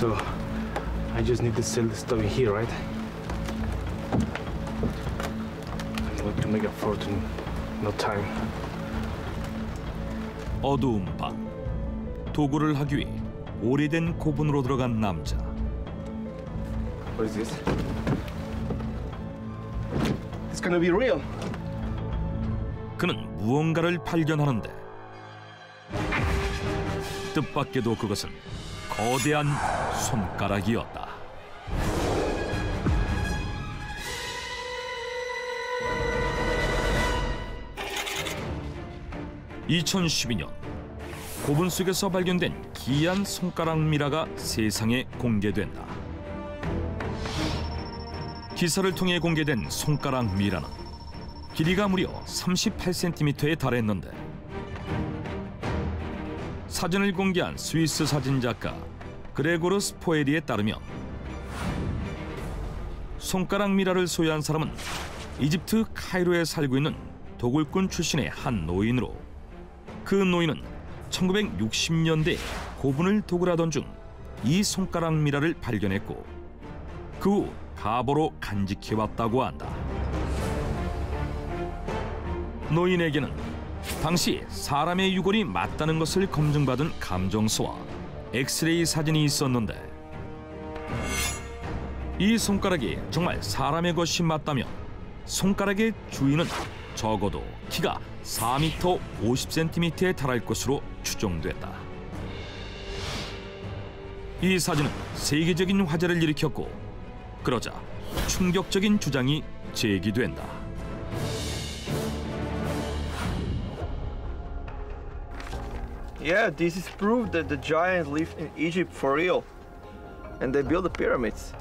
So I just need to sell the stuff in here, right? I'm going to make a fortune. No time. 어두운 밤, 도구를 하기 위해 오래된 고분으로 들어간 남자. What is this? It's gonna be real. 그는 무언가를 발견하는데 뜻밖에도 그것은 거대한 손가락이었다. (2012년) 고분 속에서 발견된 기이한 손가락 미라가 세상에 공개된다. 기사를 통해 공개된 손가락 미라는 길이가 무려 38cm에 달했는데 사진을 공개한 스위스 사진작가 그레고르 스포에리에 따르면 손가락 미라를 소유한 사람은 이집트 카이로에 살고 있는 도굴꾼 출신의 한 노인으로 그 노인은 1960년대 고분을 도굴하던 중 이 손가락 미라를 발견했고 그 후 가보로 간직해왔다고 한다. 노인에게는 당시 사람의 유골이 맞다는 것을 검증받은 감정서와 엑스레이 사진이 있었는데 이 손가락이 정말 사람의 것이 맞다면 손가락의 주인은 적어도 키가 4m 50cm에 달할 것으로 추정됐다. 이 사진은 세계적인 화제를 일으켰고 그러자 충격적인 주장이 제기된다. Yeah, this is proof that the giants lived in Egypt for real, and they built the pyramids.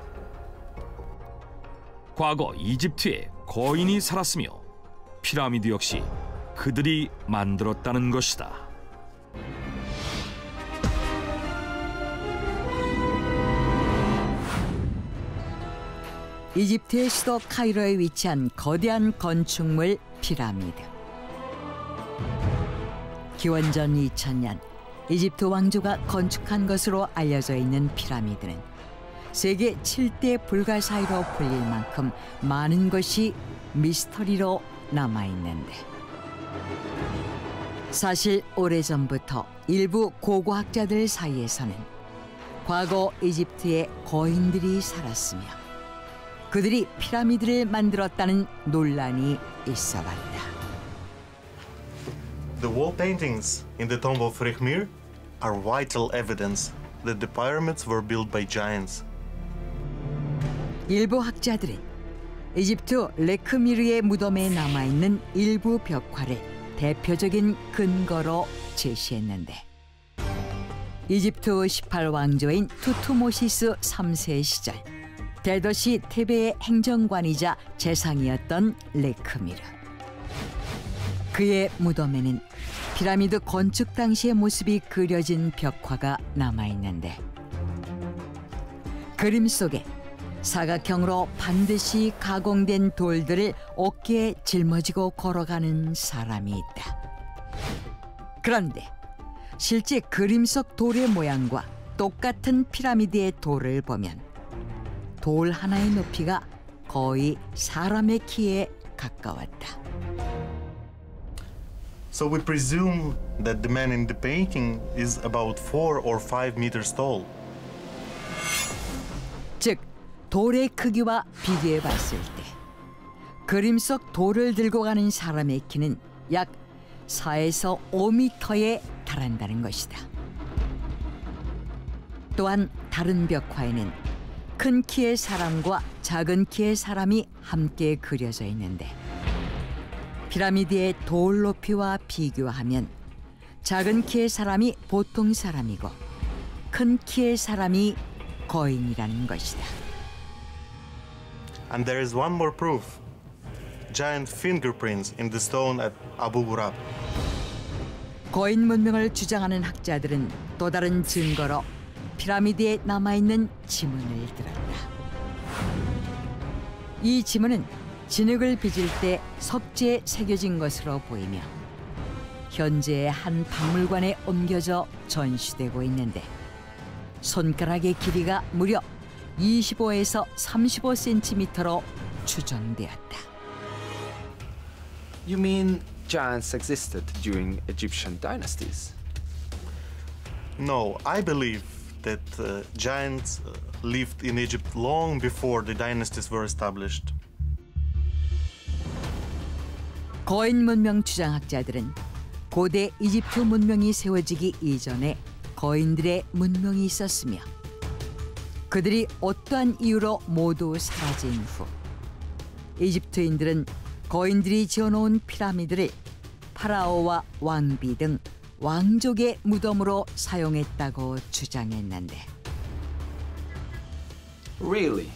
과거 이집트에 거인이 살았으며 피라미드 역시 그들이 만들었다는 것이다. 이집트의 수도 카이로에 위치한 거대한 건축물 피라미드. 기원전 2000년 이집트 왕조가 건축한 것으로 알려져 있는 피라미드는 세계 7대 불가사의로 불릴 만큼 많은 것이 미스터리로 남아있는데 사실 오래전부터 일부 고고학자들 사이에서는 과거 이집트에 거인들이 살았으며 그들이 피라미드를 만들었다는 논란이 있어왔다. The wall paintings in the tomb of Rechmir are vital evidence that the pyramids were built by giants. 일부 학자들은 이집트 레크미르의 무덤에 남아있는 일부 벽화를 대표적인 근거로 제시했는데 이집트 18왕조인 투투모시스 3세 시절 대도시 테베의 행정관이자 재상이었던 레크미르. 그의 무덤에는 피라미드 건축 당시의 모습이 그려진 벽화가 남아있는데 그림 속에 사각형으로 반드시 가공된 돌들을 어깨에 짊어지고 걸어가는 사람이 있다. 그런데 실제 그림 속 돌의 모양과 똑같은 피라미드의 돌을 보면 돌 하나의 높이가 거의 사람의 키에 가까웠다. So we presume that the man in the painting is about 4 or 5 meters tall. 즉, 돌의 크기와 비교해 봤을 때 그림 속 돌을 들고 가는 사람의 키는 약 4에서 5m에 달한다는 것이다. 또한 다른 벽화에는 큰 키의 사람과 작은 키의 사람이 함께 그려져 있는데 피라미드의 돌 높이와 비교하면 작은 키의 사람이 보통 사람이고 큰 키의 사람이 거인이라는 것이다. And there is one more proof. Giant fingerprints in the stone at Abu Ghurab. 거인 문명을 주장하는 학자들은 또 다른 증거로 피라미드에 남아있는 지문을 들었다. 이 지문은 진흙을 빚을 때 석재에 새겨진 것으로 보이며 현재의 한 박물관에 옮겨져 전시되고 있는데 손가락의 길이가 무려 25에서 35cm로 추정되었다. You mean giants existed during Egyptian dynasties? No, I believe that giants lived in Egypt long before the dynasties were established. 거인 문명 주장학자들은 고대 이집트 문명이 세워지기 이전에 거인들의 문명이 있었으며 그들이 어떠한 이유로 모두 사라진 후 이집트인들은 거인들이 지어놓은 피라미드를 파라오와 왕비 등 왕족의 무덤으로 사용했다고 주장했는데 Really?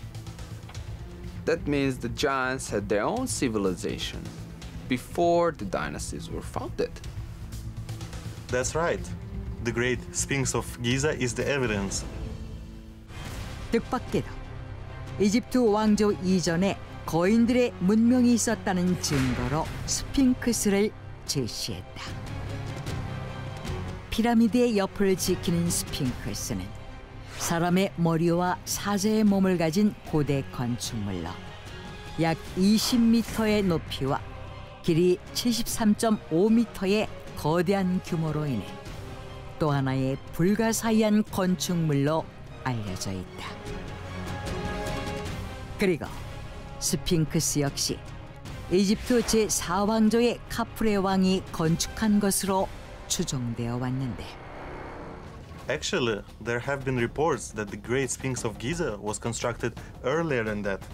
That means the giants had their own civilization before the dynasties were founded. That's right. The Great Sphinx of Giza is the evidence. 뜻밖에도 이집트 왕조 이전에 거인들의 문명이 있었다는 증거로 스핑크스를 제시했다. 피라미드의 옆을 지키는 스핑크스는 사람의 머리와 사자의 몸을 가진 고대 건축물로 약 20m의 높이와 길이 73.5m의 거대한 규모로 인해 또 하나의 불가사의한 건축물로 알려져 있다. 그리고 스핑크스 역시 이집트 제4왕조의 카프레 왕이 건축한 것으로 추정되어 왔는데 Actually, there have been reports that the Great Sphinx of Giza was constructed earlier than that.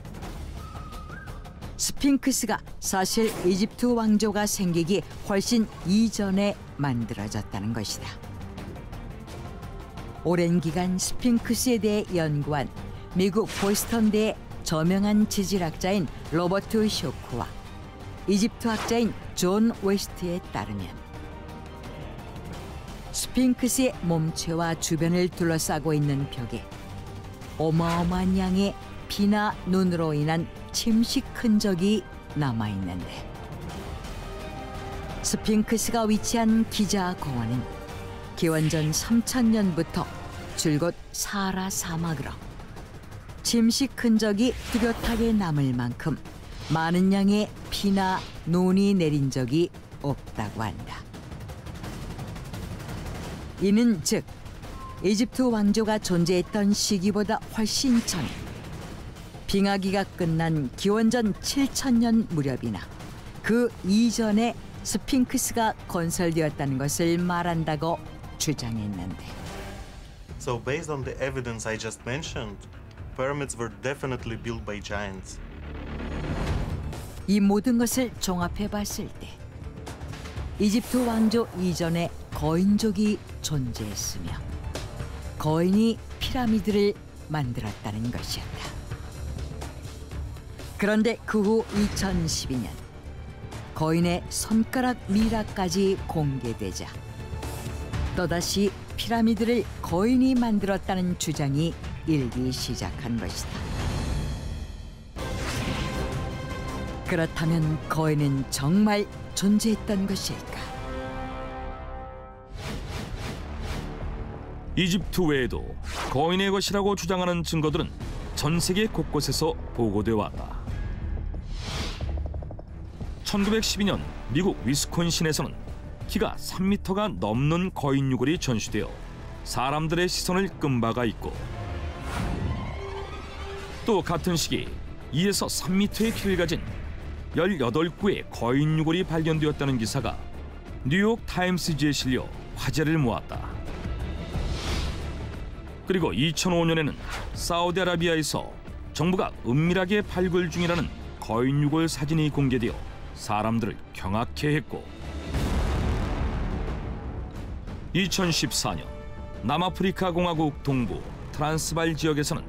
스핑크스가 사실 이집트 왕조가 생기기 훨씬 이전에 만들어졌다는 것이다. 오랜 기간 스핑크스에 대해 연구한 미국 보스턴대의 저명한 지질학자인 로버트 쇼크와 이집트 학자인 존 웨스트에 따르면 스핑크스의 몸체와 주변을 둘러싸고 있는 벽에 어마어마한 양의 피나 눈으로 인한 침식 흔적이 남아있는데 스핑크스가 위치한 기자 공원은 기원전 3000년부터 줄곧 사하라 사막으로 침식 흔적이 뚜렷하게 남을 만큼 많은 양의 피나 눈이 내린 적이 없다고 한다. 이는 즉 이집트 왕조가 존재했던 시기보다 훨씬 전에 빙하기가 끝난 기원전 7000년 무렵이나 그 이전에 스핑크스가 건설되었다는 것을 말한다고 주장했는데 So based on the evidence I just mentioned, pyramids were definitely built by giants. 이 모든 것을 종합해 봤을 때 이집트 왕조 이전에 거인족이 존재했으며 거인이 피라미드를 만들었다는 것이었다. 그런데 그 후 2012년 거인의 손가락 미라까지 공개되자 또다시 피라미드를 거인이 만들었다는 주장이 일기 시작한 것이다. 그렇다면 거인은 정말 존재했던 것일까? 이집트 외에도 거인의 것이라고 주장하는 증거들은 전 세계 곳곳에서 보고돼 왔다. 1912년 미국 위스콘신에서는 키가 3m가 넘는 거인 유골이 전시되어 사람들의 시선을 끈 바가 있고 또 같은 시기 2에서 3m의 키를 가진 18구의 거인 유골이 발견되었다는 기사가 뉴욕 타임스지에 실려 화제를 모았다. 그리고 2005년에는 사우디아라비아에서 정부가 은밀하게 발굴 중이라는 거인 유골 사진이 공개되어 사람들을 경악해 했고 2014년 남아프리카 공화국 동부 트란스발 지역에서는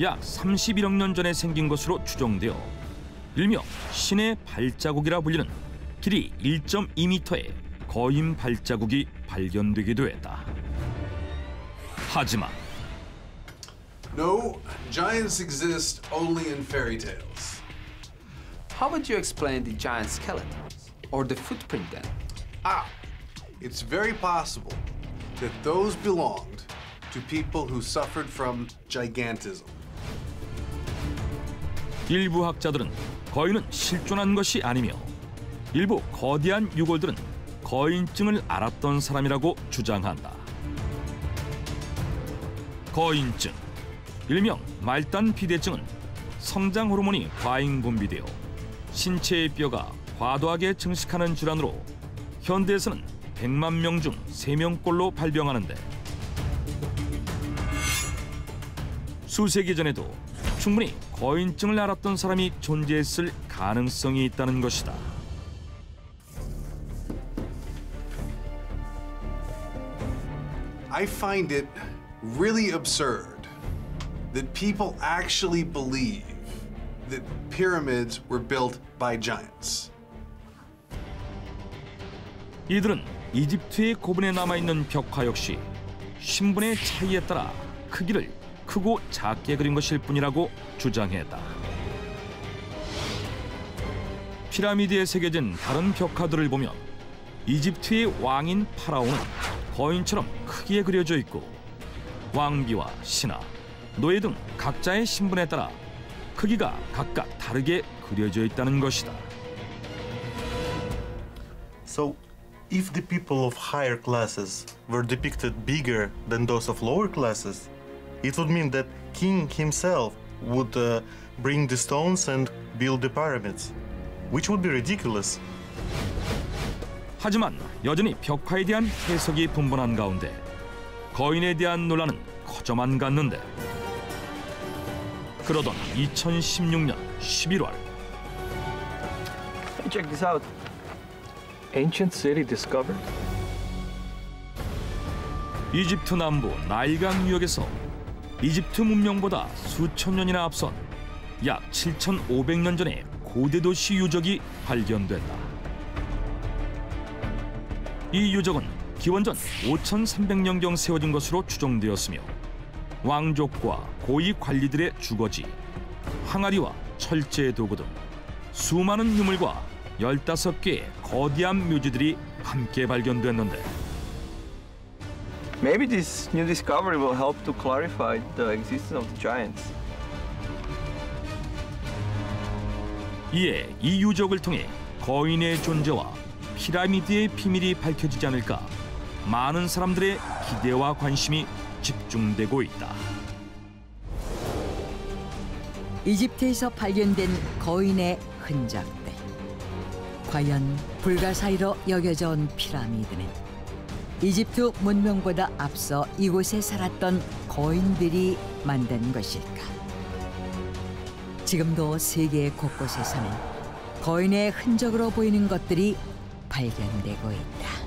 약 31억 년 전에 생긴 것으로 추정되어 일명 신의 발자국이라 불리는 길이 1.2m의 거인 발자국이 발견되기도 했다. 하지만 No, giants exist only in fairy tales. How would you explain the giant skeletons or the footprint then? It's very possible that those belonged to people who suffered from gigantism. 일부 학자들은 거인은 실존한 것이 아니며 일부 거대한 유골들은 거인증을 앓았던 사람이라고 주장한다. 거인증, 일명 말단 비대증은 성장 호르몬이 과잉 분비되어 신체의 뼈가 과도하게 증식하는 질환으로 현대에서는 100만 명 중 3명꼴로 발병하는데 수세기 전에도 충분히 거인증을 앓았던 사람이 존재했을 가능성이 있다는 것이다. I find it really absurd that people actually believe that pyramids were built by giants. 이들은 이집트의 고분에 남아있는 벽화 역시 신분의 차이에 따라 크기를 크고 작게 그린 것일 뿐이라고 주장했다. 피라미드에 새겨진 다른 벽화들을 보면 이집트의 왕인 파라오는 거인처럼 크게 그려져 있고 왕비와 신하, 노예 등 각자의 신분에 따라 크기가 각각 다르게 그려져 있다는 것이다. So, if the people of higher classes were depicted bigger than those of lower classes, it would mean that king himself would bring the stones and build the pyramids, which would be ridiculous. 하지만 여전히 벽화에 대한 해석이 분분한 가운데 거인에 대한 논란은 커져만 갔는데 그러던 2016년 11월 Hey, check this out. Ancient city discovered? 이집트 남부 나일강 유역에서 이집트 문명보다 수천 년이나 앞선 약 7,500년 전의 고대 도시 유적이 발견됐다. 이 유적은 기원전 5,300년경 세워진 것으로 추정되었으며 왕족과 고위 관리들의 주거지, 항아리와 철제 도구 등 수많은 유물과 15개의 거대한 묘지들이 함께 발견됐는데 Maybe this new discovery will help to clarify the existence of the giants. 이에 이 유적을 통해 거인의 존재와 피라미드의 비밀이 밝혀지지 않을까 많은 사람들의 기대와 관심이 집중되고 있다. 이집트에서 발견된 거인의 흔적들. 과연 불가사의로 여겨져 온 피라미드는 이집트 문명보다 앞서 이곳에 살았던 거인들이 만든 것일까? 지금도 세계 곳곳에서는 거인의 흔적으로 보이는 것들이 발견되고 있다.